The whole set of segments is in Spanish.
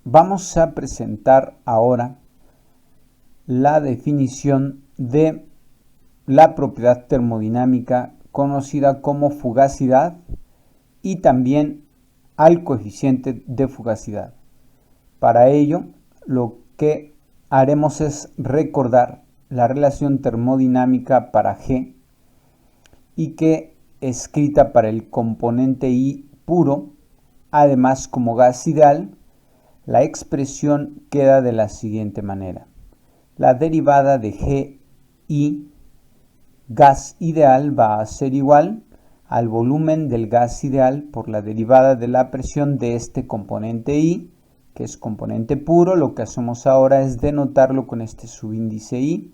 Vamos a presentar ahora la definición de la propiedad termodinámica conocida como fugacidad y también al coeficiente de fugacidad. Para ello, lo que haremos es recordar la relación termodinámica para G y que escrita para el componente I puro, además como gas ideal, la expresión queda de la siguiente manera. La derivada de GI gas ideal va a ser igual al volumen del gas ideal por la derivada de la presión de este componente I, que es componente puro. Lo que hacemos ahora es denotarlo con este subíndice I,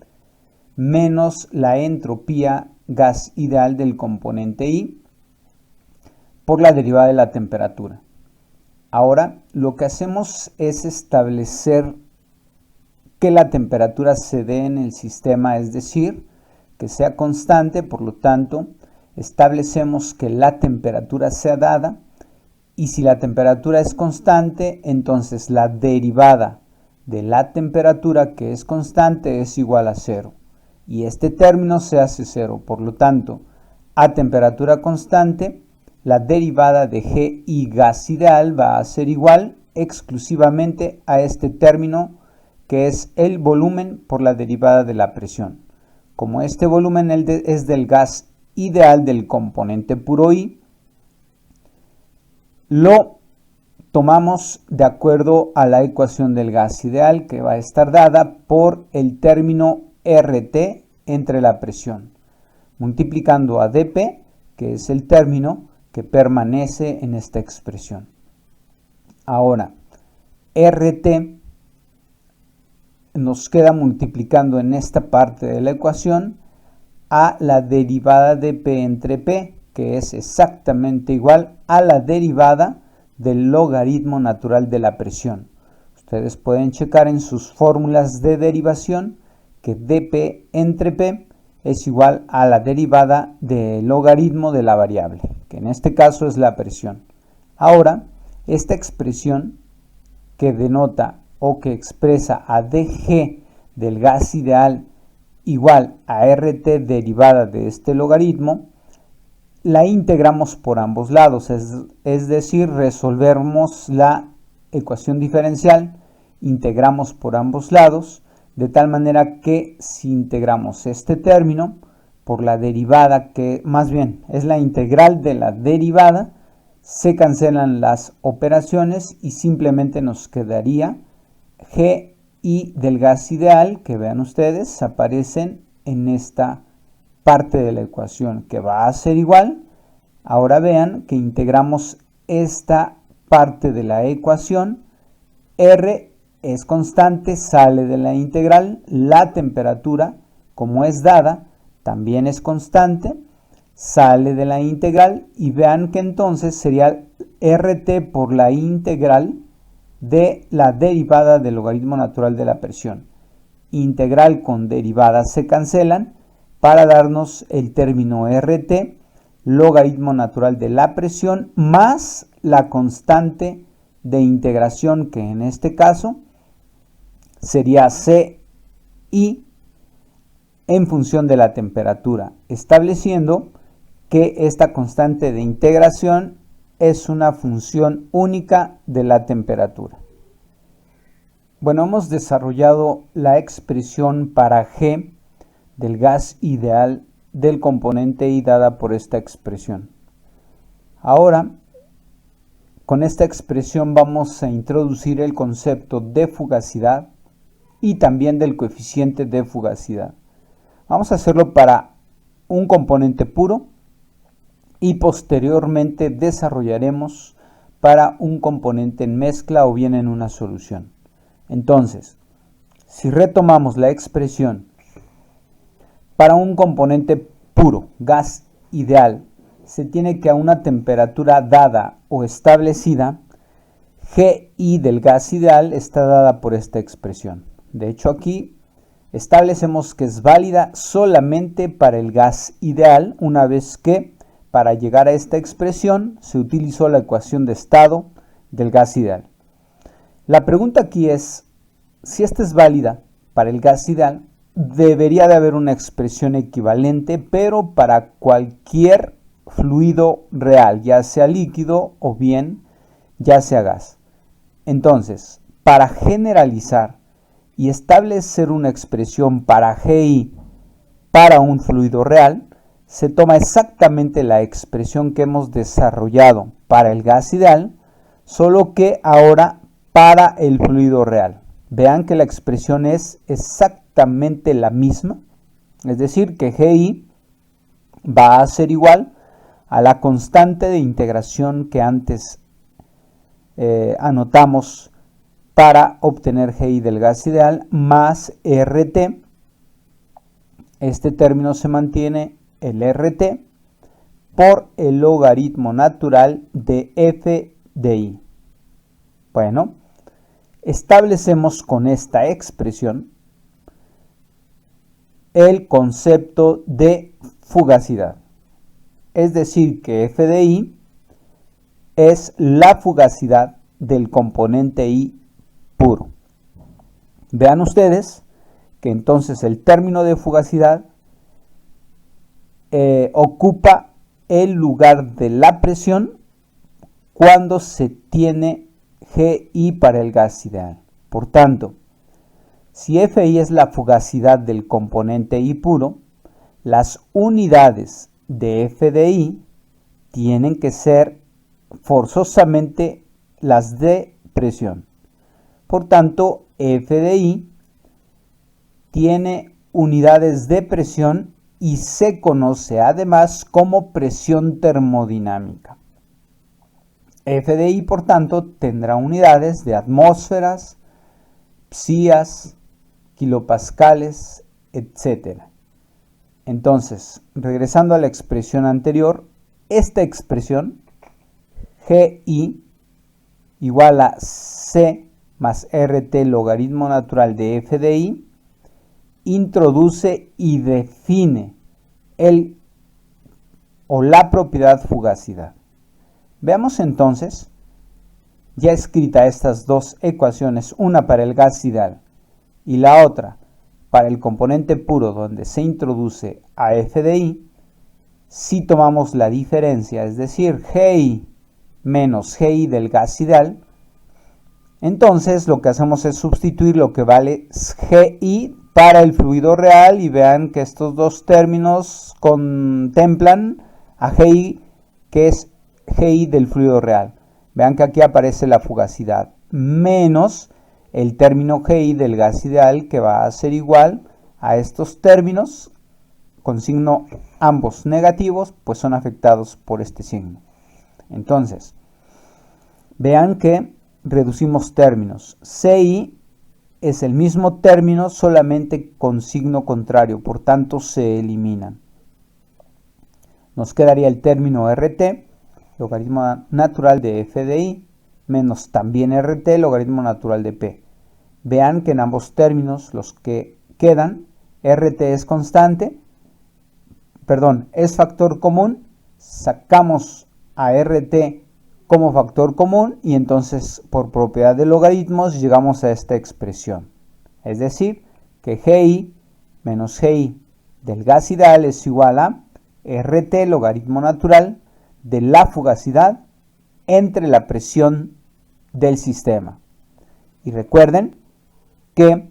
menos la entropía gas ideal del componente I por la derivada de la temperatura. Ahora lo que hacemos es establecer que la temperatura se dé en el sistema, es decir, que sea constante. Por lo tanto, establecemos que la temperatura sea dada, y si la temperatura es constante, entonces la derivada de la temperatura, que es constante, es igual a 0. Y este término se hace 0. Por lo tanto, a temperatura constante, la derivada de GI gas ideal va a ser igual exclusivamente a este término, que es el volumen por la derivada de la presión. Como este volumen es del gas ideal del componente puro I, lo tomamos de acuerdo a la ecuación del gas ideal, que va a estar dada por el término RT entre la presión, multiplicando a dP, que es el término que permanece en esta expresión. Ahora, RT nos queda multiplicando en esta parte de la ecuación a la derivada de P entre P, que es exactamente igual a la derivada del logaritmo natural de la presión. Ustedes pueden checar en sus fórmulas de derivación que dP entre P es igual a la derivada del logaritmo de la variable, que en este caso es la presión. Ahora, esta expresión que denota o que expresa a dG del gas ideal igual a RT derivada de este logaritmo, la integramos por ambos lados, es decir, resolvemos la ecuación diferencial, integramos por ambos lados, de tal manera que si integramos este término por la derivada, que más bien es la integral de la derivada, se cancelan las operaciones y simplemente nos quedaría GI del gas ideal, que vean ustedes, aparecen en esta parte de la ecuación, que va a ser igual. Ahora vean que integramos esta parte de la ecuación. R es constante, sale de la integral. La temperatura, como es dada, también es constante, sale de la integral. Y vean que entonces sería RT por la integral de la derivada del logaritmo natural de la presión. Integral con derivada se cancelan para darnos el término RT, logaritmo natural de la presión, más la constante de integración, que en este caso sería CI en función de la temperatura, estableciendo que esta constante de integración es una función única de la temperatura. Bueno, hemos desarrollado la expresión para G del gas ideal del componente I dada por esta expresión. Ahora, con esta expresión vamos a introducir el concepto de fugacidad y también del coeficiente de fugacidad. Vamos a hacerlo para un componente puro y posteriormente desarrollaremos para un componente en mezcla o bien en una solución. Entonces, si retomamos la expresión para un componente puro, gas ideal, se tiene que a una temperatura dada o establecida, GI del gas ideal está dada por esta expresión. De hecho, aquí establecemos que es válida solamente para el gas ideal, una vez que para llegar a esta expresión se utilizó la ecuación de estado del gas ideal. La pregunta aquí es, si esta es válida para el gas ideal, debería de haber una expresión equivalente, pero para cualquier fluido real, ya sea líquido o bien ya sea gas. Entonces, para generalizar y establecer una expresión para GI para un fluido real, se toma exactamente la expresión que hemos desarrollado para el gas ideal, solo que ahora para el fluido real. Vean que la expresión es exactamente la misma, es decir, que GI va a ser igual a la constante de integración que antes anotamos para obtener GI del gas ideal más RT. Este término se mantiene, el RT, por el logaritmo natural de f de I. Bueno, establecemos con esta expresión el concepto de fugacidad. Es decir, que f de I es la fugacidad del componente I puro. Vean ustedes que entonces el término de fugacidad ocupa el lugar de la presión cuando se tiene GI para el gas ideal. Por tanto, si FI es la fugacidad del componente I puro, las unidades de F de I tienen que ser forzosamente las de presión. Por tanto, F de I tiene unidades de presión y se conoce además como presión termodinámica. F de I, por tanto, tendrá unidades de atmósferas, psias, kilopascales, etc. Entonces, regresando a la expresión anterior, esta expresión, GI igual a C más RT logaritmo natural de F de I, introduce y define el o la propiedad fugacidad. Veamos entonces, ya escrita estas dos ecuaciones, una para el gas ideal y la otra para el componente puro donde se introduce a F de I, si tomamos la diferencia, es decir, GI menos GI del gas ideal, entonces lo que hacemos es sustituir lo que vale GI para el fluido real y vean que estos dos términos contemplan a GI, que es GI del fluido real. Vean que aquí aparece la fugacidad menos el término GI del gas ideal, que va a ser igual a estos términos con signo ambos negativos, pues son afectados por este signo. Entonces, vean que reducimos términos. CI es el mismo término, solamente con signo contrario, por tanto se eliminan. Nos quedaría el término RT, logaritmo natural de F de I, menos también RT, logaritmo natural de P. Vean que en ambos términos, los que quedan, RT es constante, es factor común, sacamos a RT como factor común y entonces por propiedad de logaritmos llegamos a esta expresión. Es decir, que GI menos GI del gas ideal es igual a RT logaritmo natural de la fugacidad entre la presión del sistema. Y recuerden que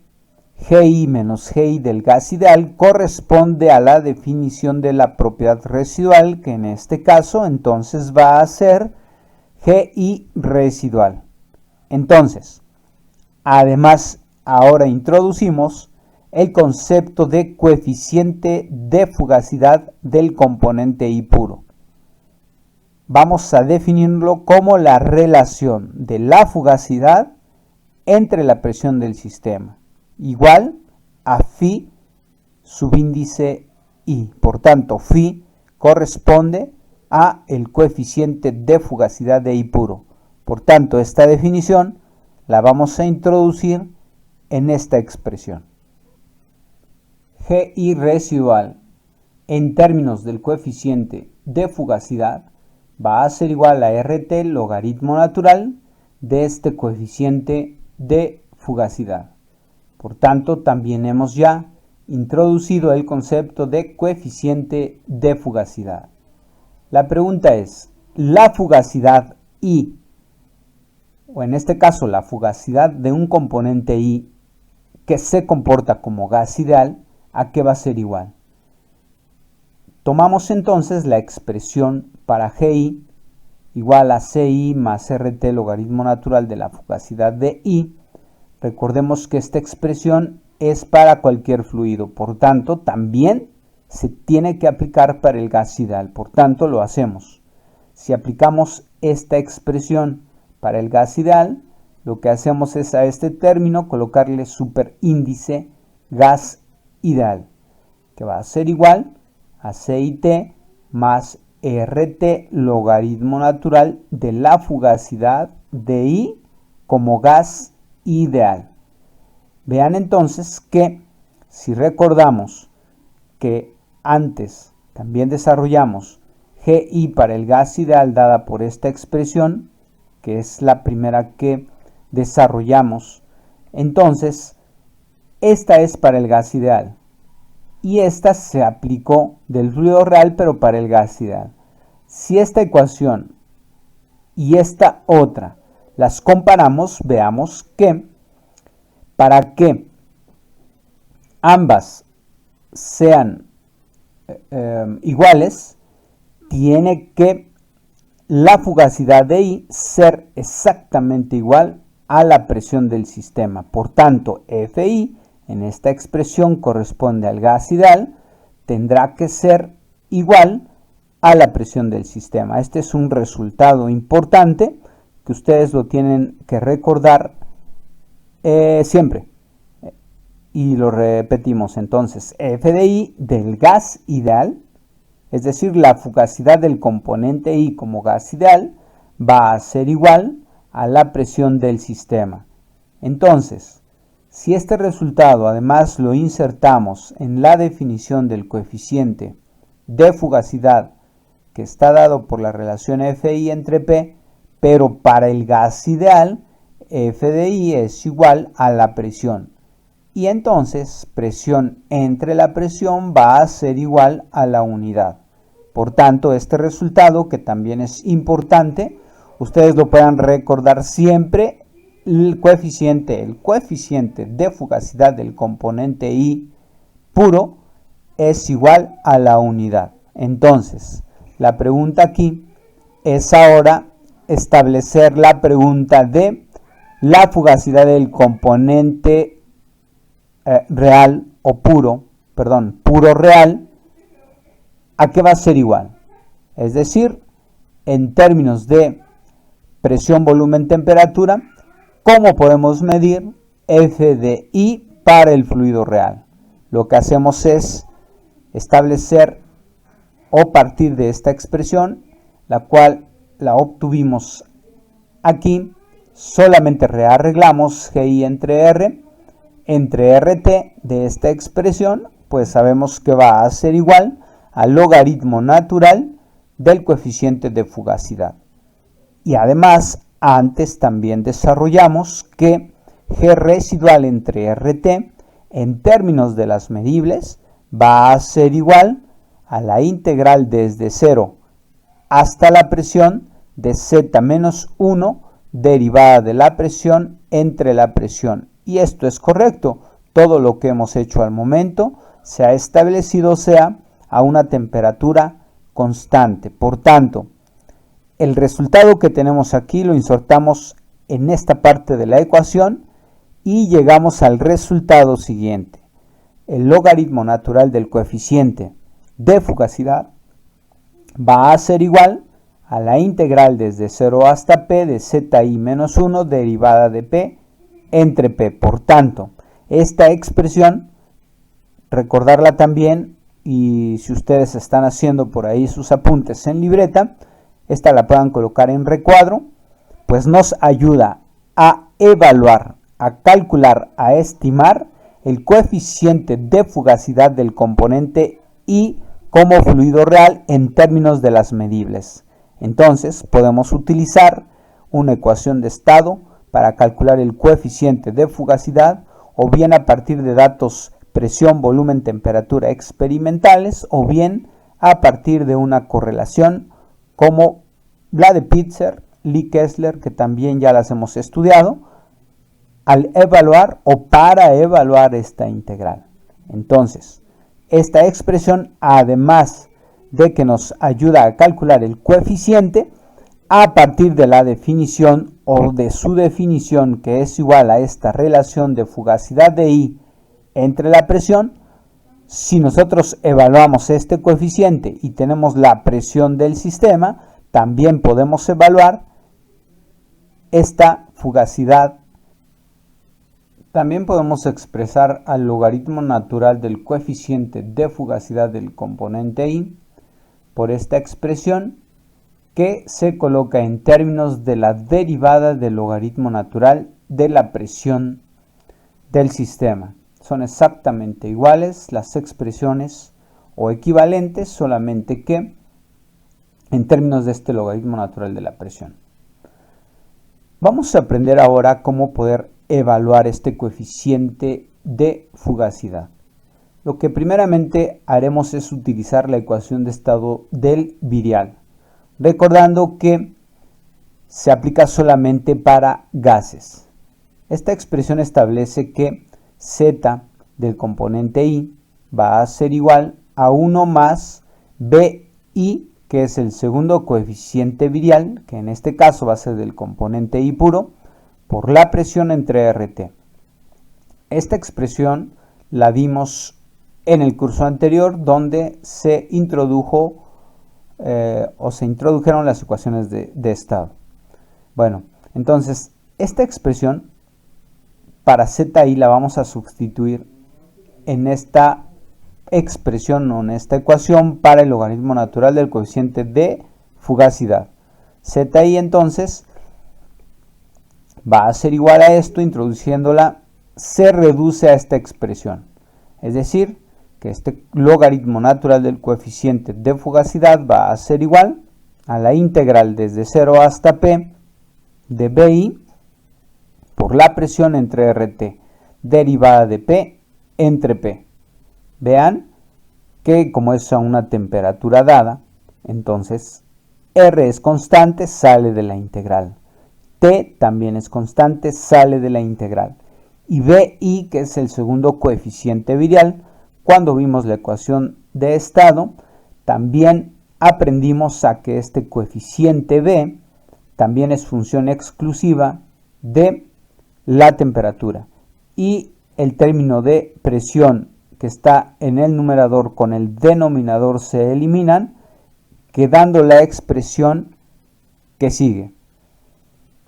GI menos GI del gas ideal corresponde a la definición de la propiedad residual, que en este caso entonces va a ser GI residual. Entonces, además, ahora introducimos el concepto de coeficiente de fugacidad del componente I puro. Vamos a definirlo como la relación de la fugacidad entre la presión del sistema, igual a phi subíndice I. Por tanto, phi corresponde a el coeficiente de fugacidad de I puro. Por tanto, esta definición la vamos a introducir en esta expresión. GI residual en términos del coeficiente de fugacidad va a ser igual a RT logaritmo natural de este coeficiente de fugacidad. Por tanto, también hemos ya introducido el concepto de coeficiente de fugacidad. La pregunta es, ¿la fugacidad I, o en este caso la fugacidad de un componente I que se comporta como gas ideal, a qué va a ser igual? Tomamos entonces la expresión para GI igual a CI más RT logaritmo natural de la fugacidad de I. Recordemos que esta expresión es para cualquier fluido, por tanto también se tiene que aplicar para el gas ideal, por tanto lo hacemos. Si aplicamos esta expresión para el gas ideal, lo que hacemos es a este término colocarle superíndice gas ideal, que va a ser igual a CIT más RT logaritmo natural de la fugacidad de I como gas ideal. Vean entonces que si recordamos que antes también desarrollamos GI para el gas ideal dada por esta expresión, que es la primera que desarrollamos, entonces esta es para el gas ideal y esta se aplicó del fluido real pero para el gas ideal. Si esta ecuación y esta otra las comparamos, veamos que para que ambas sean iguales, tiene que la fugacidad de I ser exactamente igual a la presión del sistema. Por tanto, FI en esta expresión corresponde al gas ideal, tendrá que ser igual a la presión del sistema. Este es un resultado importante que ustedes lo tienen que recordar siempre. Y lo repetimos entonces, F de I del gas ideal, es decir, la fugacidad del componente I como gas ideal, va a ser igual a la presión del sistema. Entonces, si este resultado además lo insertamos en la definición del coeficiente de fugacidad que está dado por la relación FI entre P, pero para el gas ideal, F de I es igual a la presión. Y entonces, presión entre la presión va a ser igual a la unidad. Por tanto, este resultado, que también es importante, ustedes lo puedan recordar siempre, el coeficiente de fugacidad del componente I puro es igual a la unidad. Entonces, la pregunta aquí es ahora establecer la pregunta de la fugacidad del componente real o puro real, ¿a qué va a ser igual? Es decir, en términos de presión, volumen, temperatura, ¿cómo podemos medir F de I para el fluido real? Lo que hacemos es establecer o partir de esta expresión, la cual la obtuvimos aquí, solamente rearreglamos GI entre R, entre RT de esta expresión, pues sabemos que va a ser igual al logaritmo natural del coeficiente de fugacidad. Y además, antes también desarrollamos que G residual entre RT en términos de las medibles va a ser igual a la integral desde 0 hasta la presión de Z menos 1 derivada de la presión entre la presión. Y esto es correcto. Todo lo que hemos hecho al momento se ha establecido sea a una temperatura constante. Por tanto, el resultado que tenemos aquí lo insertamos en esta parte de la ecuación y llegamos al resultado siguiente. El logaritmo natural del coeficiente de fugacidad va a ser igual a la integral desde 0 hasta P de ZI menos 1 derivada de P entre P. Por tanto, esta expresión, recordarla también, y si ustedes están haciendo por ahí sus apuntes en libreta, esta la puedan colocar en recuadro, pues nos ayuda a evaluar, a calcular, a estimar el coeficiente de fugacidad del componente I como fluido real en términos de las medibles. Entonces, podemos utilizar una ecuación de estado para calcular el coeficiente de fugacidad, o bien a partir de datos presión, volumen, temperatura experimentales, o bien a partir de una correlación como la de Pitzer, Lee Kessler, que también ya las hemos estudiado, al evaluar o para evaluar esta integral. Entonces, esta expresión, además de que nos ayuda a calcular el coeficiente, a partir de la definición o de su definición, que es igual a esta relación de fugacidad de I entre la presión, si nosotros evaluamos este coeficiente y tenemos la presión del sistema, también podemos evaluar esta fugacidad. También podemos expresar al logaritmo natural del coeficiente de fugacidad del componente I por esta expresión, que se coloca en términos de la derivada del logaritmo natural de la presión del sistema. Son exactamente iguales las expresiones o equivalentes, solamente que en términos de este logaritmo natural de la presión. Vamos a aprender ahora cómo poder evaluar este coeficiente de fugacidad. Lo que primeramente haremos es utilizar la ecuación de estado del virial, recordando que se aplica solamente para gases. Esta expresión establece que Z del componente I va a ser igual a 1 más BI, que es el segundo coeficiente virial, que en este caso va a ser del componente I puro, por la presión entre RT. Esta expresión la vimos en el curso anterior, donde se introdujeron las ecuaciones de estado. Bueno, entonces esta expresión para ZI la vamos a sustituir en esta expresión o en esta ecuación para el logaritmo natural del coeficiente de fugacidad. ZI entonces va a ser igual a esto, introduciéndola, se reduce a esta expresión. Es decir, que este logaritmo natural del coeficiente de fugacidad va a ser igual a la integral desde 0 hasta P de BI por la presión entre RT, derivada de P entre P. Vean que como es a una temperatura dada, entonces R es constante, sale de la integral. T también es constante, sale de la integral. Y BI, que es el segundo coeficiente virial, cuando vimos la ecuación de estado, también aprendimos a que este coeficiente B también es función exclusiva de la temperatura. Y el término de presión que está en el numerador con el denominador se eliminan, quedando la expresión que sigue.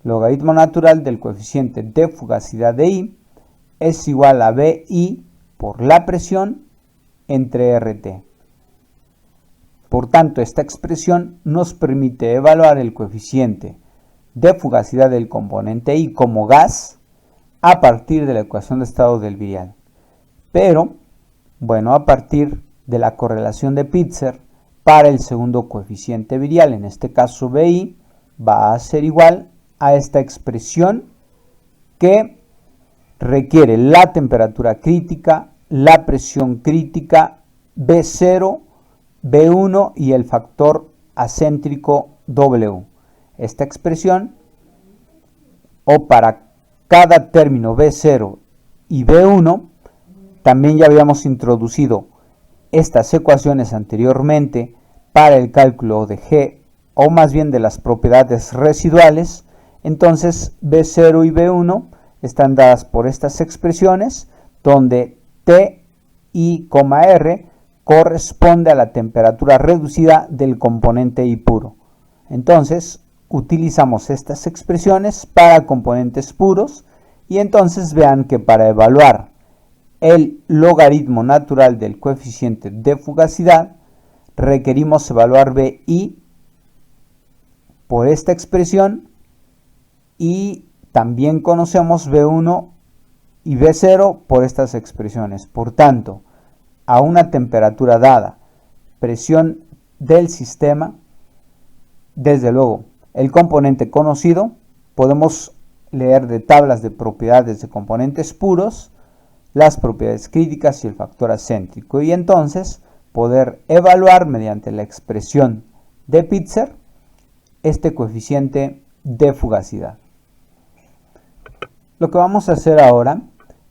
Logaritmo natural del coeficiente de fugacidad de I es igual a BI por la presión entre RT. Por tanto, esta expresión nos permite evaluar el coeficiente de fugacidad del componente I como gas a partir de la ecuación de estado del virial. Pero, bueno, a partir de la correlación de Pitzer para el segundo coeficiente virial, en este caso BI, va a ser igual a esta expresión que requiere la temperatura crítica, la presión crítica, B0, B1 y el factor acéntrico W. Esta expresión, o para cada término B0 y B1, también ya habíamos introducido estas ecuaciones anteriormente para el cálculo de G, o más bien de las propiedades residuales. Entonces B0 y B1 están dadas por estas expresiones, donde T, I, R corresponde a la temperatura reducida del componente I puro. Entonces utilizamos estas expresiones para componentes puros, y entonces vean que para evaluar el logaritmo natural del coeficiente de fugacidad requerimos evaluar BI por esta expresión, y también conocemos B1 y B0 por estas expresiones. Por tanto, a una temperatura dada, presión del sistema, desde luego el componente conocido, podemos leer de tablas de propiedades de componentes puros, las propiedades críticas y el factor acéntrico, y entonces poder evaluar mediante la expresión de Pitzer este coeficiente de fugacidad. Lo que vamos a hacer ahora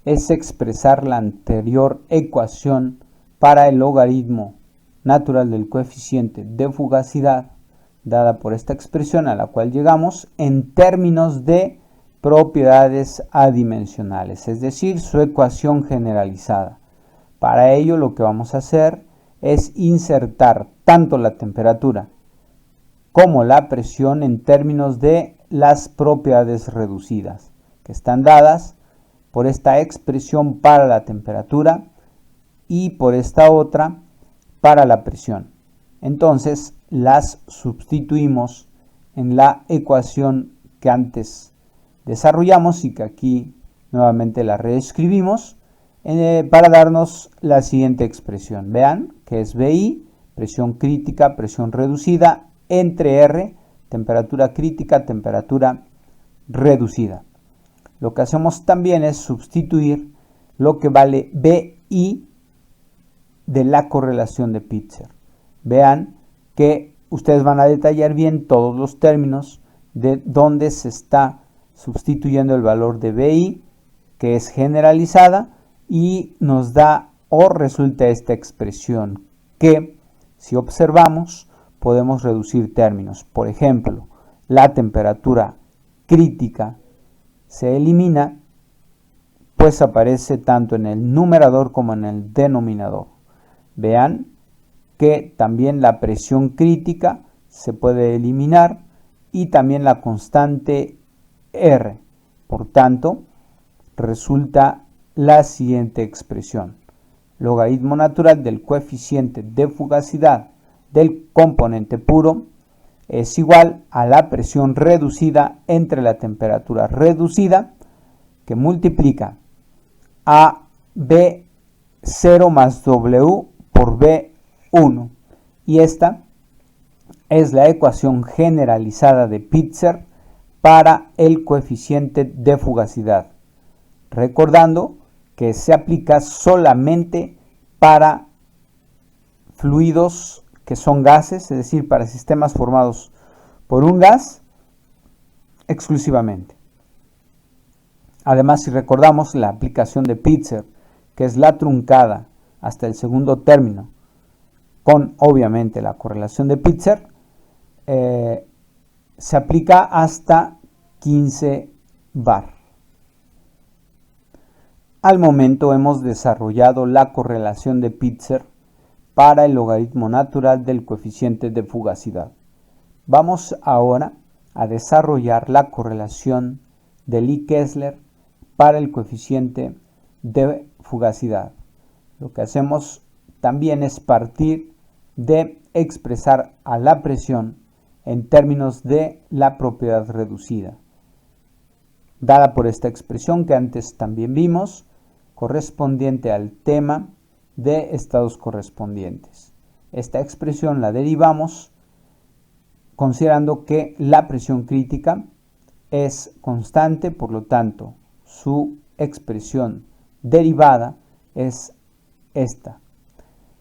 es expresar la anterior ecuación para el logaritmo natural del coeficiente de fugacidad dada por esta expresión a la cual llegamos en términos de propiedades adimensionales, es decir, su ecuación generalizada. Para ello lo que vamos a hacer es insertar tanto la temperatura como la presión en términos de las propiedades reducidas, que están dadas por esta expresión para la temperatura y por esta otra para la presión. Entonces las sustituimos en la ecuación que antes desarrollamos y que aquí nuevamente la reescribimos para darnos la siguiente expresión. Vean que es BI, presión crítica, presión reducida, entre R, temperatura crítica, temperatura reducida. Lo que hacemos también es sustituir lo que vale BI de la correlación de Pitzer. Vean que ustedes van a detallar bien todos los términos de donde se está sustituyendo el valor de BI, que es generalizada, y nos da o resulta esta expresión que, si observamos, podemos reducir términos. Por ejemplo, la temperatura crítica se elimina, pues aparece tanto en el numerador como en el denominador. Vean que también la presión crítica se puede eliminar y también la constante R. Por tanto, resulta la siguiente expresión: logaritmo natural del coeficiente de fugacidad del componente puro es igual a la presión reducida entre la temperatura reducida, que multiplica a B0 más W por B1. Y esta es la ecuación generalizada de Pitzer para el coeficiente de fugacidad. Recordando que se aplica solamente para fluidos que son gases, es decir, para sistemas formados por un gas exclusivamente. Además, si recordamos la aplicación de Pitzer, que es la truncada hasta el segundo término, con obviamente la correlación de Pitzer, se aplica hasta 15 bar. Al momento hemos desarrollado la correlación de Pitzer para el logaritmo natural del coeficiente de fugacidad. Vamos ahora a desarrollar la correlación de Lie-Kessler para el coeficiente de fugacidad. Lo que hacemos también es partir de expresar a la presión en términos de la propiedad reducida, dada por esta expresión que antes también vimos, correspondiente al tema de estados correspondientes. Esta expresión la derivamos considerando que la presión crítica es constante, por lo tanto, su expresión derivada es esta.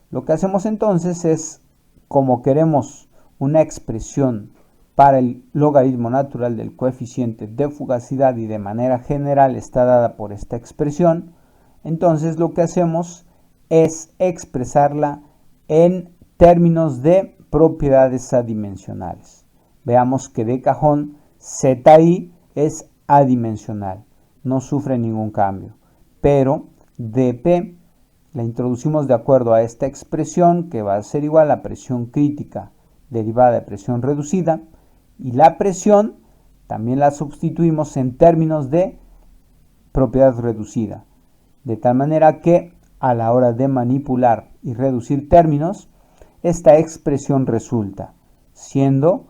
Lo que hacemos entonces es, como queremos una expresión para el logaritmo natural del coeficiente de fugacidad y de manera general está dada por esta expresión, entonces lo que hacemos es expresarla en términos de propiedades adimensionales. Veamos que de cajón ZI es adimensional, no sufre ningún cambio, pero dP la introducimos de acuerdo a esta expresión que va a ser igual a presión crítica derivada de presión reducida, y la presión también la sustituimos en términos de propiedad reducida, de tal manera que a la hora de manipular y reducir términos, esta expresión resulta siendo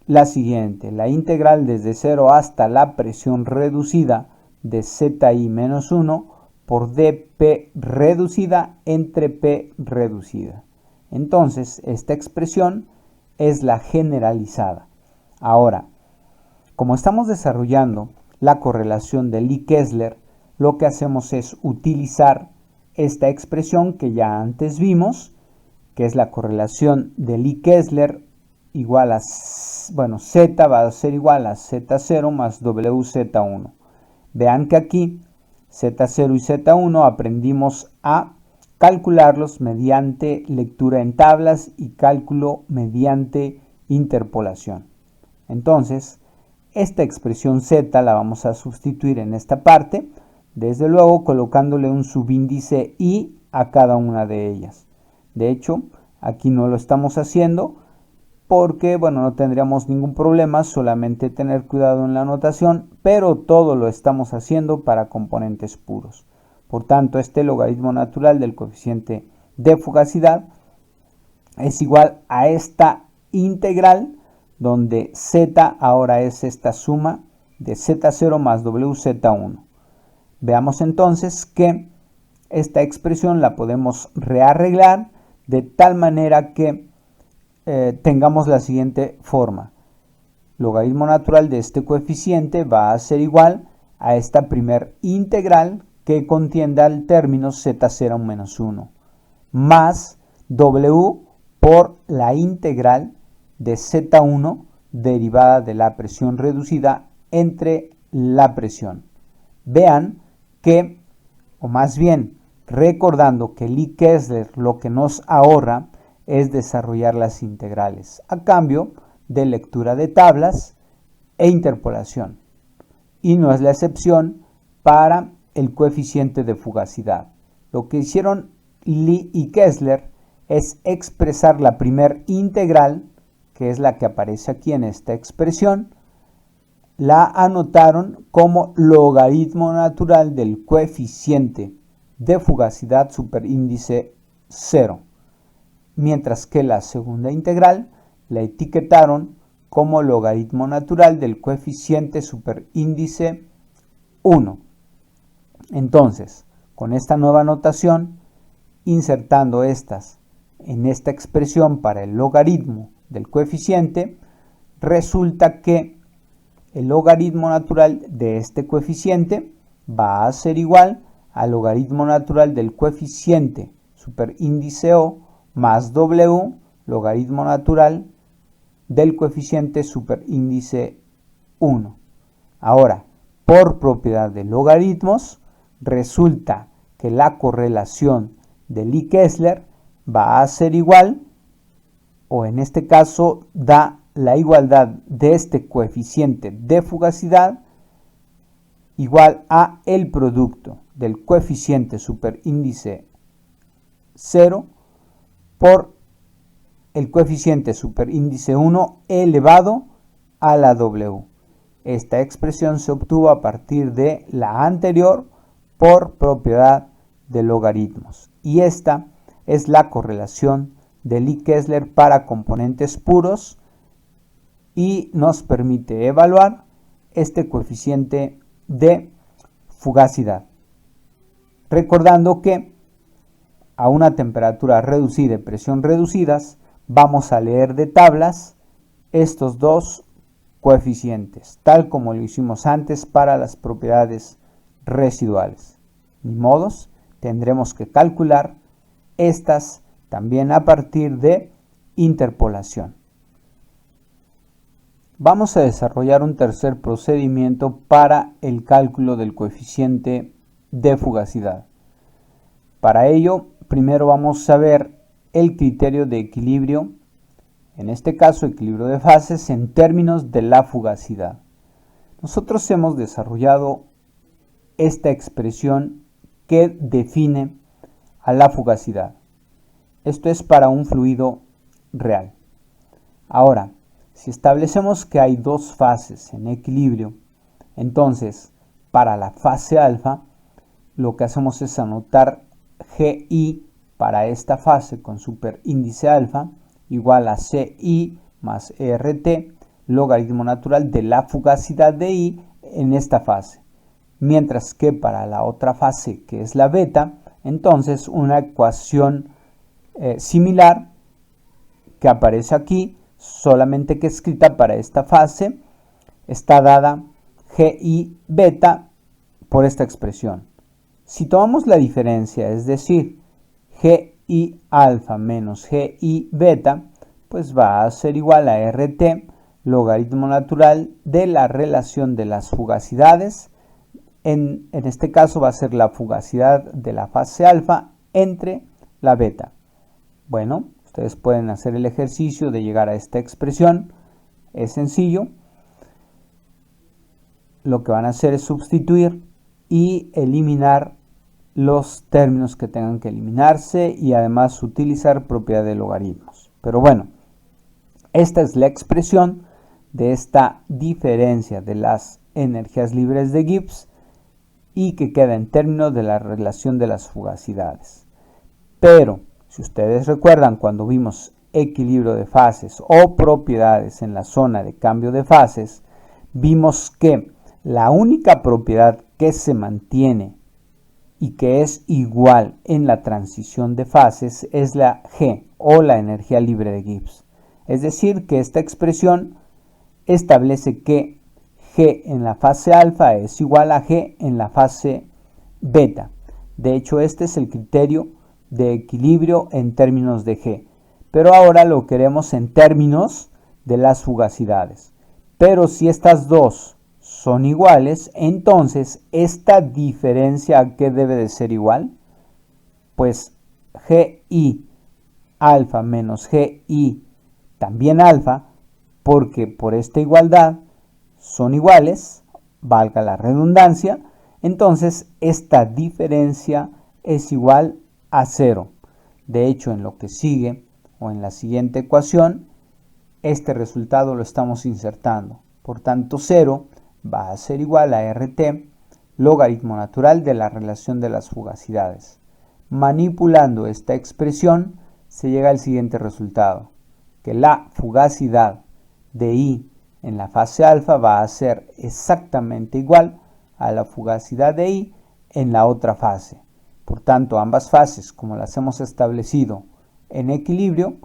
la siguiente: la integral desde 0 hasta la presión reducida de ZI menos 1 por dP reducida entre P reducida. Entonces, esta expresión es la generalizada. Ahora, como estamos desarrollando la correlación de Lie-Kessler, lo que hacemos es utilizar esta expresión que ya antes vimos, que es la correlación de Lie-Kessler igual a, Z va a ser igual a Z0 más WZ1. Vean que aquí Z0 y Z1 aprendimos a calcularlos mediante lectura en tablas y cálculo mediante interpolación. Entonces, esta expresión Z la vamos a sustituir en esta parte, desde luego colocándole un subíndice I a cada una de ellas. De hecho, aquí no lo estamos haciendo porque, no tendríamos ningún problema, solamente tener cuidado en la notación, pero todo lo estamos haciendo para componentes puros. Por tanto, este logaritmo natural del coeficiente de fugacidad es igual a esta integral, donde Z ahora es esta suma de Z0 más WZ1. Veamos entonces que esta expresión la podemos rearreglar de tal manera que tengamos la siguiente forma. Logaritmo natural de este coeficiente va a ser igual a esta primer integral que contiene al término Z0 menos 1 más W por la integral de Z1 derivada de la presión reducida entre la presión. Vean que, o más bien, recordando que Lie-Kessler lo que nos ahorra es desarrollar las integrales a cambio de lectura de tablas e interpolación. Y no es la excepción para el coeficiente de fugacidad. Lo que hicieron Lie y Kessler es expresar la primer integral, que es la que aparece aquí en esta expresión, la anotaron como logaritmo natural del coeficiente de fugacidad superíndice 0, mientras que la segunda integral la etiquetaron como logaritmo natural del coeficiente superíndice 1. Entonces, con esta nueva notación, insertando estas en esta expresión para el logaritmo del coeficiente, resulta que el logaritmo natural de este coeficiente va a ser igual al logaritmo natural del coeficiente superíndice O más W, logaritmo natural del coeficiente superíndice 1. Ahora, por propiedad de logaritmos, resulta que la correlación de Lie-Kessler va a ser igual, o en este caso da la igualdad de este coeficiente de fugacidad igual a el producto del coeficiente superíndice 0 por el coeficiente superíndice 1 elevado a la W. Esta expresión se obtuvo a partir de la anterior por propiedad de logaritmos. Y esta es la correlación de Lie-Kessler para componentes puros y nos permite evaluar este coeficiente de fugacidad. Recordando que a una temperatura reducida y presión reducidas vamos a leer de tablas estos dos coeficientes, tal como lo hicimos antes para las propiedades residuales. Ni modos, tendremos que calcular estas también a partir de interpolación. Vamos a desarrollar un tercer procedimiento para el cálculo del coeficiente de fugacidad. Para ello, primero vamos a ver el criterio de equilibrio, en este caso equilibrio de fases en términos de la fugacidad. Nosotros hemos desarrollado esta expresión que define a la fugacidad. Esto es para un fluido real. Ahora, si establecemos que hay dos fases en equilibrio, entonces para la fase alfa lo que hacemos es anotar GI para esta fase con superíndice alfa igual a CI más ERT, logaritmo natural de la fugacidad de I en esta fase. Mientras que para la otra fase, que es la beta, entonces una ecuación similar que aparece aquí, solamente que escrita para esta fase, está dada GI beta por esta expresión. Si tomamos la diferencia, es decir, GI alfa menos GI beta, pues va a ser igual a RT, logaritmo natural de la relación de las fugacidades. En este caso va a ser la fugacidad de la fase alfa entre la beta. Bueno, ustedes pueden hacer el ejercicio de llegar a esta expresión. Es sencillo. Lo que van a hacer es sustituir y eliminar los términos que tengan que eliminarse y además utilizar propiedad de logaritmos. Pero bueno, esta es la expresión de esta diferencia de las energías libres de Gibbs y que queda en términos de la relación de las fugacidades. Pero, si ustedes recuerdan cuando vimos equilibrio de fases o propiedades en la zona de cambio de fases, vimos que la única propiedad que se mantiene y que es igual en la transición de fases es la G o la energía libre de Gibbs. Es decir, que esta expresión establece que G en la fase alfa es igual a G en la fase beta. De hecho, este es el criterio de equilibrio en términos de G. Pero ahora lo queremos en términos de las fugacidades. Pero si estas dos son iguales, entonces esta diferencia ¿a qué debe de ser igual? Pues GI alfa menos GI también alfa, porque por esta igualdad son iguales, valga la redundancia, entonces esta diferencia es igual a 0. De hecho, en lo que sigue o en la siguiente ecuación, este resultado lo estamos insertando. Por tanto, 0 va a ser igual a RT, logaritmo natural de la relación de las fugacidades. Manipulando esta expresión, se llega al siguiente resultado, que la fugacidad de I en la fase alfa va a ser exactamente igual a la fugacidad de I en la otra fase. Por tanto, ambas fases, como las hemos establecido en equilibrio,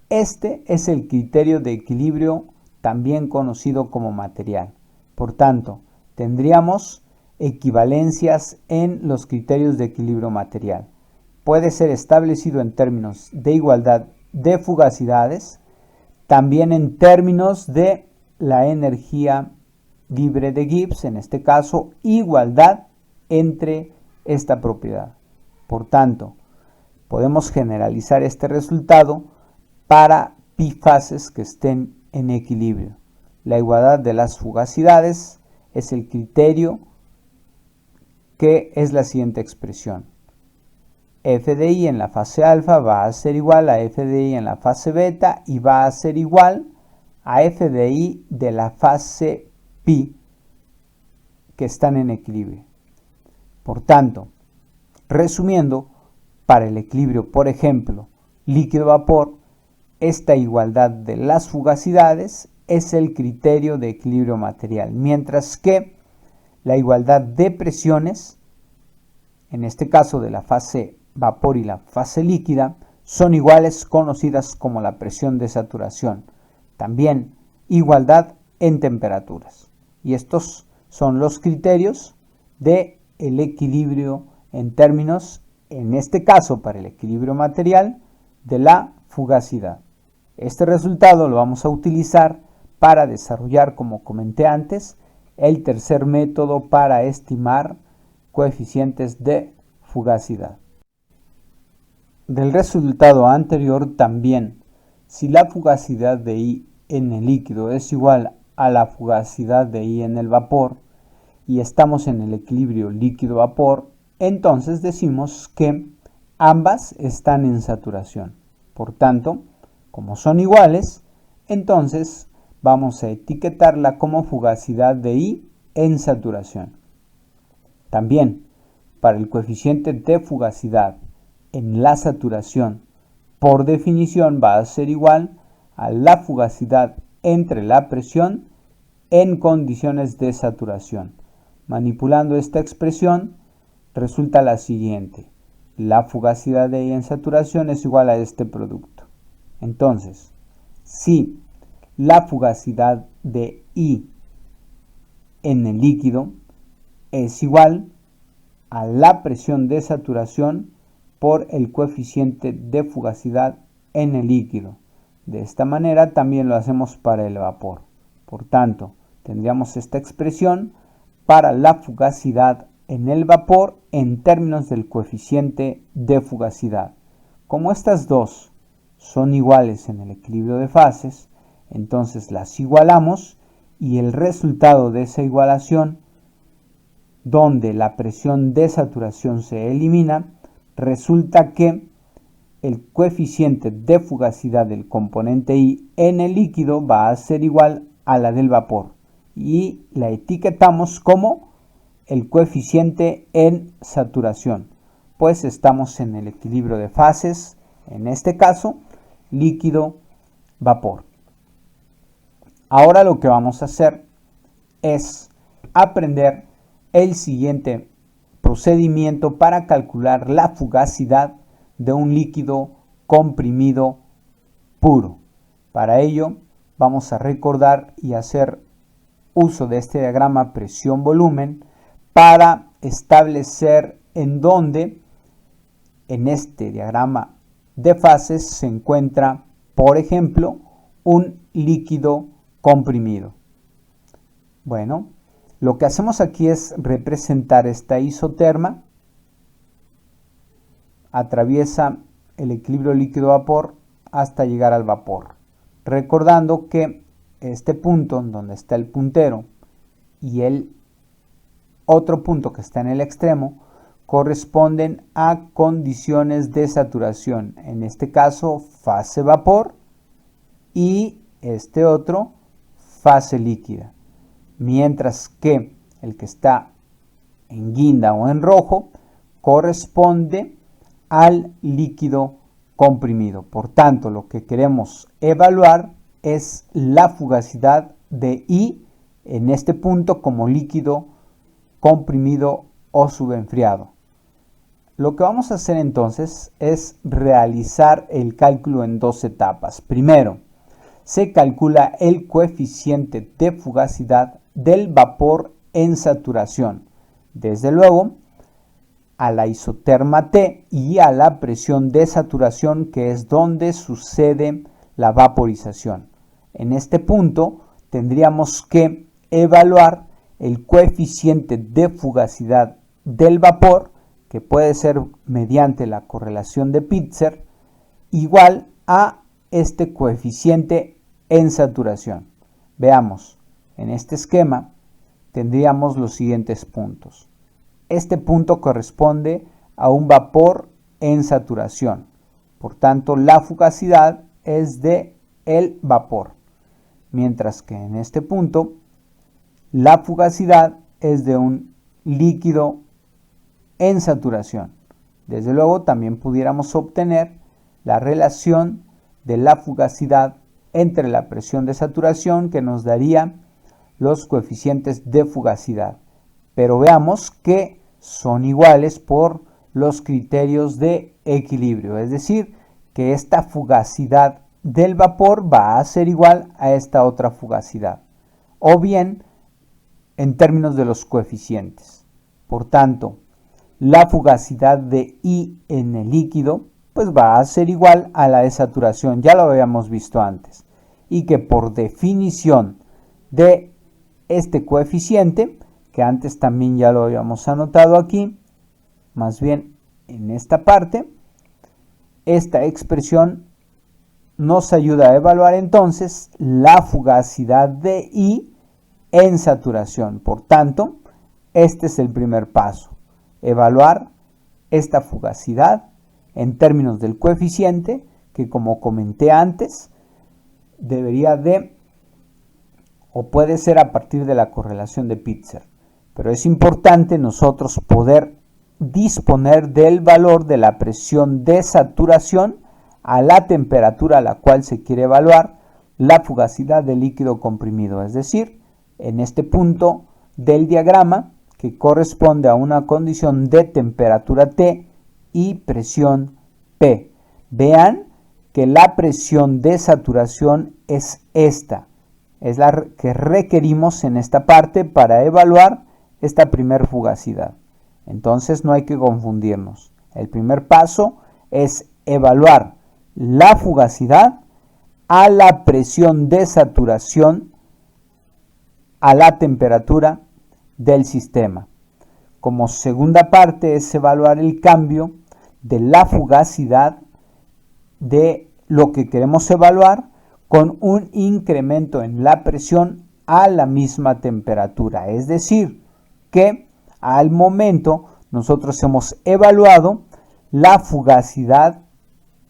este es el criterio de equilibrio también conocido como material. Por tanto, tendríamos equivalencias en los criterios de equilibrio material. Puede ser establecido en términos de igualdad de fugacidades, también en términos de la energía libre de Gibbs, en este caso, igualdad entre esta propiedad. Por tanto, podemos generalizar este resultado para pi fases que estén en equilibrio. La igualdad de las fugacidades es el criterio que es la siguiente expresión. F de I en la fase alfa va a ser igual a F de I en la fase beta y va a ser igual a F de I de la fase pi que están en equilibrio. Por tanto, resumiendo, para el equilibrio, por ejemplo, líquido-vapor, esta igualdad de las fugacidades es el criterio de equilibrio material, mientras que la igualdad de presiones, en este caso de la fase vapor y la fase líquida, son iguales, conocidas como la presión de saturación. También igualdad en temperaturas. Y estos son los criterios del equilibrio en términos, en este caso para el equilibrio material, de la fugacidad. Este resultado lo vamos a utilizar para desarrollar, como comenté antes, el tercer método para estimar coeficientes de fugacidad. Del resultado anterior también, si la fugacidad de I en el líquido es igual a la fugacidad de I en el vapor y estamos en el equilibrio líquido-vapor, entonces decimos que ambas están en saturación. Por tanto, como son iguales, entonces vamos a etiquetarla como fugacidad de I en saturación. También, para el coeficiente de fugacidad en la saturación, por definición va a ser igual a la fugacidad entre la presión en condiciones de saturación. Manipulando esta expresión, resulta la siguiente. La fugacidad de I en saturación es igual a este producto. Entonces, si la fugacidad de I en el líquido es igual a la presión de saturación por el coeficiente de fugacidad en el líquido. De esta manera también lo hacemos para el vapor. Por tanto, tendríamos esta expresión para la fugacidad en el vapor en términos del coeficiente de fugacidad. Como estas dos son iguales en el equilibrio de fases, entonces las igualamos y el resultado de esa igualación, donde la presión de saturación se elimina, resulta que el coeficiente de fugacidad del componente I en el líquido va a ser igual a la del vapor y la etiquetamos como el coeficiente en saturación, pues estamos en el equilibrio de fases, en este caso líquido-vapor. Ahora lo que vamos a hacer es aprender el siguiente procedimiento para calcular la fugacidad de un líquido comprimido puro. Para ello vamos a recordar y hacer uso de este diagrama presión-volumen para establecer en dónde en este diagrama de fases se encuentra, por ejemplo, un líquido comprimido. Bueno, lo que hacemos aquí es representar esta isoterma, atraviesa el equilibrio líquido-vapor hasta llegar al vapor, recordando que este punto donde está el puntero y el otro punto que está en el extremo corresponden a condiciones de saturación, en este caso fase vapor y este otro fase líquida, mientras que el que está en guinda o en rojo corresponde al líquido comprimido. Por tanto, lo que queremos evaluar es la fugacidad de I en este punto como líquido comprimido o subenfriado. Lo que vamos a hacer entonces es realizar el cálculo en dos etapas. Primero, se calcula el coeficiente de fugacidad del vapor en saturación, desde luego a la isoterma T y a la presión de saturación, que es donde sucede la vaporización. En este punto tendríamos que evaluar el coeficiente de fugacidad del vapor, que puede ser mediante la correlación de Pitzer, igual a este coeficiente en saturación. Veamos, en este esquema tendríamos los siguientes puntos. Este punto corresponde a un vapor en saturación. Por tanto, la fugacidad es de el vapor. Mientras que en este punto, la fugacidad es de un líquido en saturación. Desde luego, también pudiéramos obtener la relación de la fugacidad entre la presión de saturación, que nos daría los coeficientes de fugacidad. Pero veamos que son iguales por los criterios de equilibrio, es decir, que esta fugacidad del vapor va a ser igual a esta otra fugacidad, o bien en términos de los coeficientes. Por tanto, la fugacidad de I en el líquido pues va a ser igual a la de saturación, ya lo habíamos visto antes, y que por definición de este coeficiente, que antes también ya lo habíamos anotado aquí, más bien en esta parte, esta expresión nos ayuda a evaluar entonces la fugacidad de I en saturación. Por tanto, este es el primer paso, evaluar esta fugacidad en términos del coeficiente, que como comenté antes, debería de o puede ser a partir de la correlación de Pitzer. Pero es importante nosotros poder disponer del valor de la presión de saturación a la temperatura a la cual se quiere evaluar la fugacidad del líquido comprimido, es decir, en este punto del diagrama que corresponde a una condición de temperatura T y presión P. Vean que la presión de saturación es esta, es la que requerimos en esta parte para evaluar esta primer fugacidad. Entonces no hay que confundirnos. El primer paso es evaluar la fugacidad a la presión de saturación a la temperatura del sistema. Como segunda parte es evaluar el cambio de la fugacidad de lo que queremos evaluar con un incremento en la presión a la misma temperatura. Es decir, que al momento nosotros hemos evaluado la fugacidad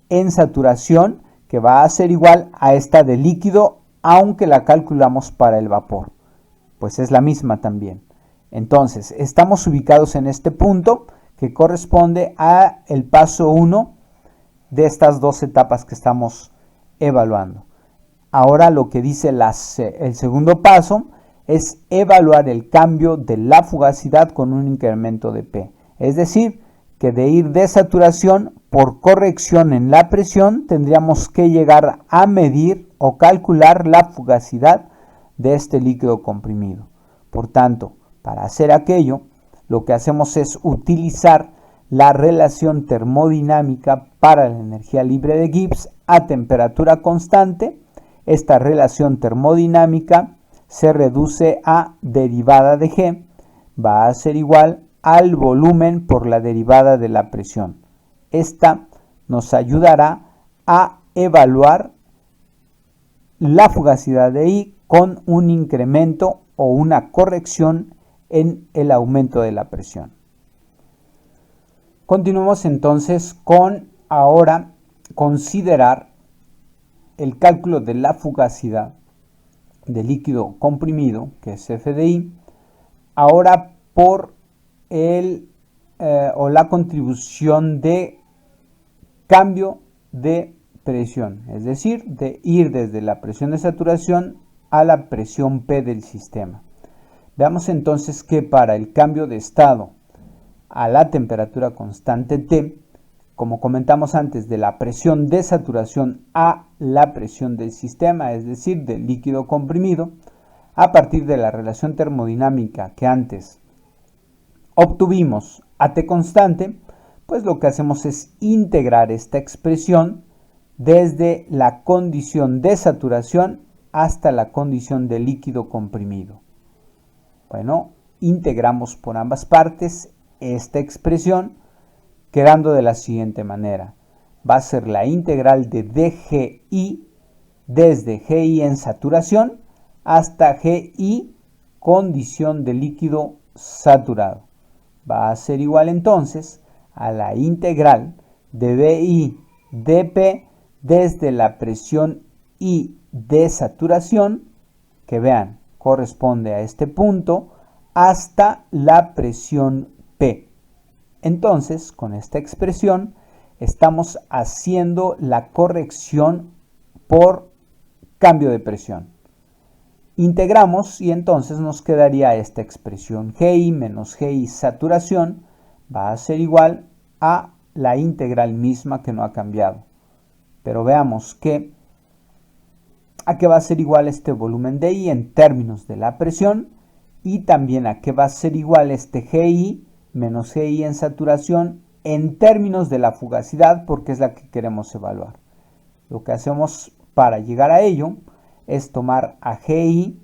en saturación, que va a ser igual a esta de líquido, aunque la calculamos para el vapor. Pues es la misma también. Entonces, estamos ubicados en este punto que corresponde a el paso 1 de estas dos etapas que estamos evaluando. Ahora lo que dice el segundo paso es evaluar el cambio de la fugacidad con un incremento de P. Es decir, que de ir de saturación por corrección en la presión, tendríamos que llegar a medir o calcular la fugacidad de este líquido comprimido. Por tanto, para hacer aquello, lo que hacemos es utilizar la relación termodinámica para la energía libre de Gibbs a temperatura constante. Esta relación termodinámica se reduce a derivada de G, va a ser igual al volumen por la derivada de la presión. Esta nos ayudará a evaluar la fugacidad de I con un incremento o una corrección en el aumento de la presión. Continuamos entonces con ahora considerar el cálculo de la fugacidad de líquido comprimido, que es F de I, ahora por la contribución de cambio de presión, es decir, de ir desde la presión de saturación a la presión P del sistema. Veamos entonces que para el cambio de estado a la temperatura constante T, como comentamos antes, de la presión de saturación a la presión del sistema, es decir, del líquido comprimido, a partir de la relación termodinámica que antes obtuvimos a T constante, pues lo que hacemos es integrar esta expresión desde la condición de saturación hasta la condición de líquido comprimido. Bueno, integramos por ambas partes esta expresión, quedando de la siguiente manera. Va a ser la integral de dGi desde Gi en saturación hasta Gi condición de líquido saturado. Va a ser igual entonces a la integral de dI dP desde la presión I de saturación, que vean, corresponde a este punto, hasta la presión P. Entonces, con esta expresión, estamos haciendo la corrección por cambio de presión. Integramos y entonces nos quedaría esta expresión Gi menos Gi saturación va a ser igual a la integral misma que no ha cambiado. Pero veamos que a qué va a ser igual este volumen de I en términos de la presión y también a qué va a ser igual este Gi menos Gi en saturación en términos de la fugacidad, porque es la que queremos evaluar. Lo que hacemos para llegar a ello es tomar a Gi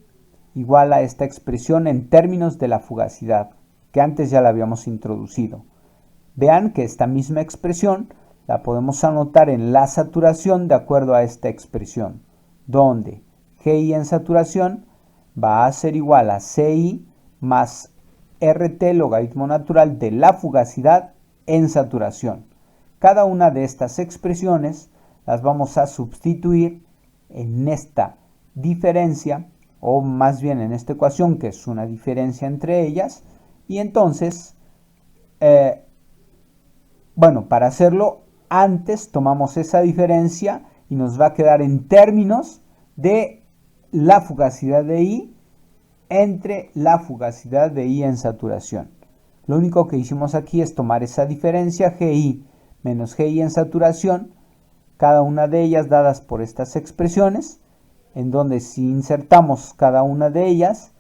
igual a esta expresión en términos de la fugacidad, que antes ya la habíamos introducido. Vean que esta misma expresión la podemos anotar en la saturación de acuerdo a esta expresión, donde Gi en saturación va a ser igual a Ci más RT logaritmo natural de la fugacidad en saturación. Cada una de estas expresiones las vamos a sustituir en esta diferencia, o más bien en esta ecuación, que es una diferencia entre ellas, y entonces, para hacerlo, antes tomamos esa diferencia y nos va a quedar en términos de la fugacidad de I entre la fugacidad de I en saturación. Lo único que hicimos aquí es tomar esa diferencia, Gi menos Gi en saturación, cada una de ellas dadas por estas expresiones, en donde si insertamos cada una de ellas,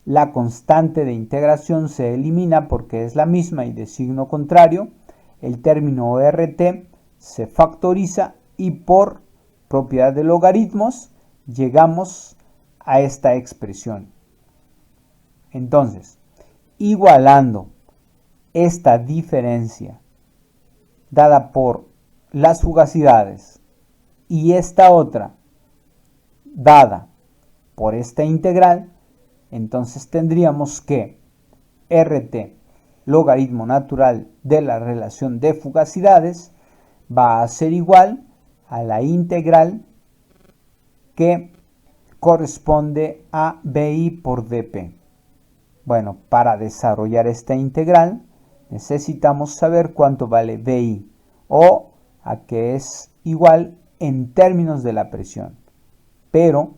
la constante de integración se elimina porque es la misma y de signo contrario, el término RT se factoriza y por propiedad de logaritmos llegamos a esta expresión. Entonces, igualando esta diferencia dada por las fugacidades y esta otra dada por esta integral, entonces tendríamos que RT, logaritmo natural de la relación de fugacidades, va a ser igual a la integral que corresponde a BI por DP. Bueno, para desarrollar esta integral necesitamos saber cuánto vale BI o a qué es igual en términos de la presión. Pero,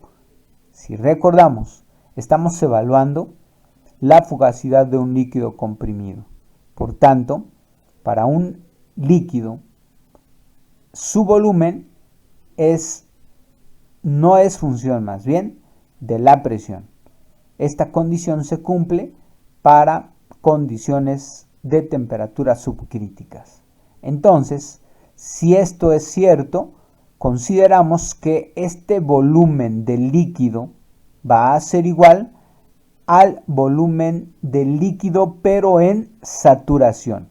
si recordamos, estamos evaluando la fugacidad de un líquido comprimido. Por tanto, para un líquido, su volumen no es función más bien de la presión. Esta condición se cumple para condiciones de temperatura subcríticas. Entonces, si esto es cierto, consideramos que este volumen del líquido va a ser igual al volumen del líquido pero en saturación.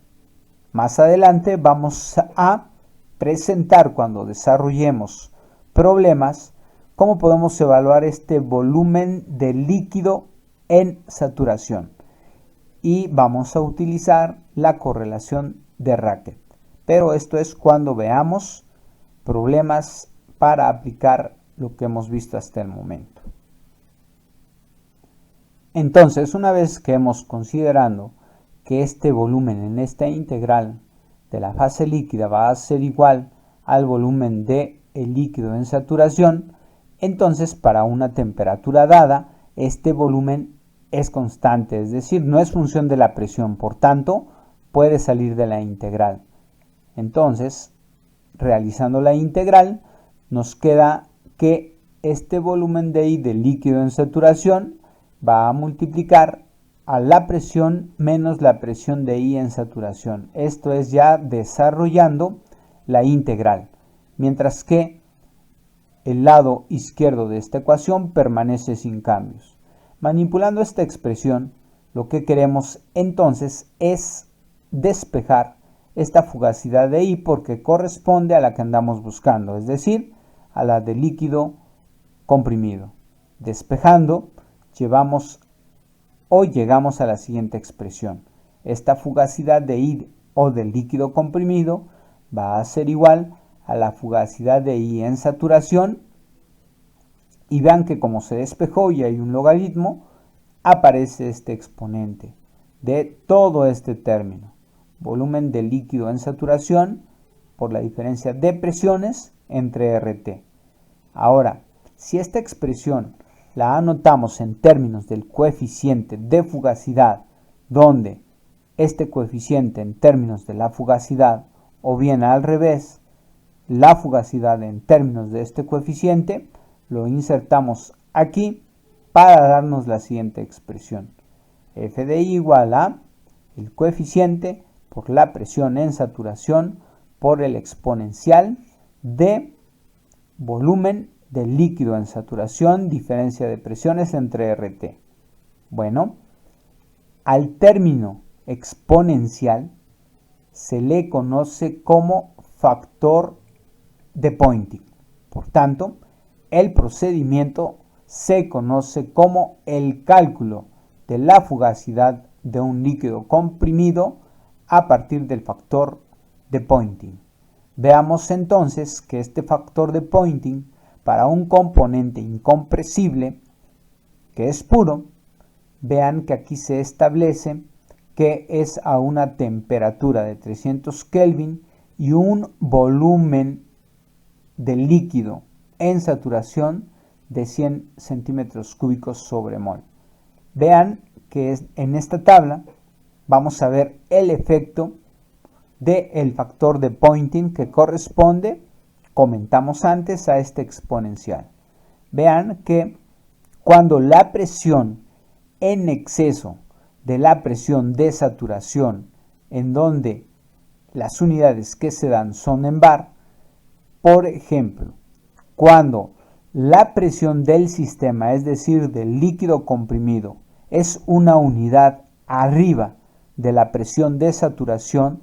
Más adelante vamos a presentar cuando desarrollemos problemas cómo podemos evaluar este volumen del líquido en saturación. Y vamos a utilizar la correlación de Racket. Pero esto es cuando veamos problemas para aplicar lo que hemos visto hasta el momento. Entonces, una vez que hemos considerado que este volumen en esta integral de la fase líquida va a ser igual al volumen del líquido en saturación, entonces para una temperatura dada, este volumen es constante, es decir, no es función de la presión, por tanto, puede salir de la integral. Entonces, realizando la integral, nos queda que este volumen de I del líquido en saturación va a multiplicar a la presión menos la presión de I en saturación. Esto es ya desarrollando la integral, mientras que el lado izquierdo de esta ecuación permanece sin cambios. Manipulando esta expresión, lo que queremos entonces es despejar esta fugacidad de I porque corresponde a la que andamos buscando, es decir, a la de líquido comprimido. Despejando, llegamos a la siguiente expresión. Esta fugacidad de I o del líquido comprimido va a ser igual a la fugacidad de I en saturación, y vean que como se despejó y hay un logaritmo, aparece este exponente de todo este término, volumen del líquido en saturación por la diferencia de presiones entre RT. Ahora, si esta expresión la anotamos en términos del coeficiente de fugacidad, donde este coeficiente en términos de la fugacidad, o bien al revés, la fugacidad en términos de este coeficiente, lo insertamos aquí para darnos la siguiente expresión. F de I igual a el coeficiente por la presión en saturación por el exponencial de volumen del líquido en saturación, diferencia de presiones entre RT. Bueno, al término exponencial se le conoce como factor de Poynting. Por tanto, el procedimiento se conoce como el cálculo de la fugacidad de un líquido comprimido a partir del factor de Poynting. Veamos entonces que este factor de Poynting para un componente incompresible que es puro, vean que aquí se establece que es a una temperatura de 300 Kelvin y un volumen del líquido en saturación de 100 centímetros cúbicos sobre mol. Vean que en esta tabla vamos a ver el efecto del factor de Poynting que corresponde, comentamos antes, a este exponencial. Vean que cuando la presión en exceso de la presión de saturación, en donde las unidades que se dan son en bar, por ejemplo, cuando la presión del sistema, es decir, del líquido comprimido, es una unidad arriba de la presión de saturación,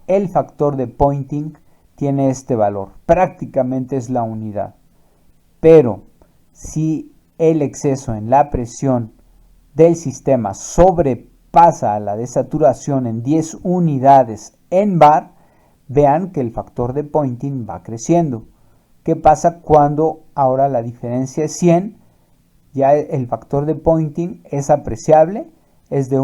el factor de Poynting tiene este valor, prácticamente es la unidad. Pero si el exceso en la presión del sistema sobrepasa a la de saturación en 10 unidades en bar, vean que el factor de Poynting va creciendo. ¿Qué pasa cuando ahora la diferencia es 100? Ya el factor de Poynting es apreciable, es de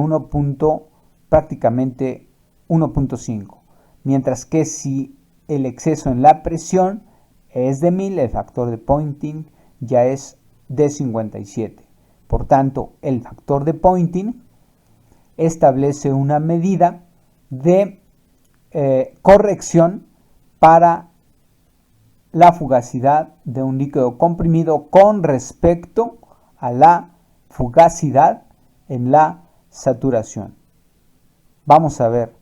prácticamente 1.5. Mientras que si el exceso en la presión es de 1000, el factor de Poynting ya es de 57. Por tanto, el factor de Poynting establece una medida de corrección para la fugacidad de un líquido comprimido con respecto a la fugacidad en la saturación. Vamos a ver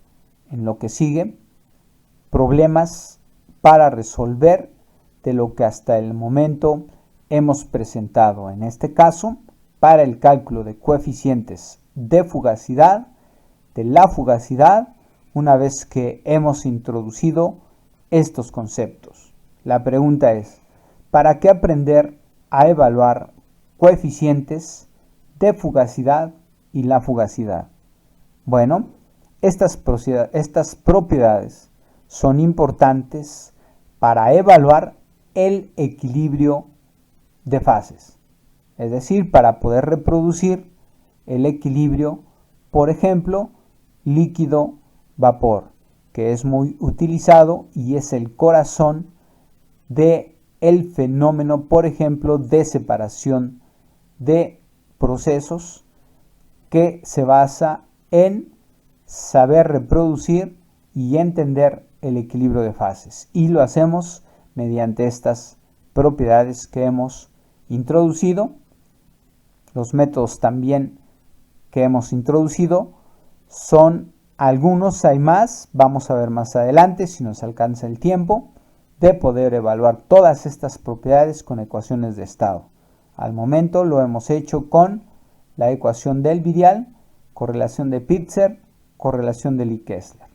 en lo que sigue problemas para resolver de lo que hasta el momento hemos presentado. En este caso, para el cálculo de coeficientes de fugacidad, de la fugacidad, una vez que hemos introducido estos conceptos. La pregunta es, ¿para qué aprender a evaluar coeficientes de fugacidad y la fugacidad? Bueno, estas propiedades son importantes para evaluar el equilibrio de fases, es decir, para poder reproducir el equilibrio, por ejemplo, líquido-vapor, que es muy utilizado y es el corazón del fenómeno, por ejemplo, de separación de procesos, que se basa en saber reproducir y entender el equilibrio de fases. Y lo hacemos mediante estas propiedades que hemos introducido. Los métodos también que hemos introducido son algunos, hay más, vamos a ver más adelante si nos alcanza el tiempo, de poder evaluar todas estas propiedades con ecuaciones de estado. Al momento lo hemos hecho con la ecuación del virial, correlación de Pitzer, correlación de Lee-Kessler.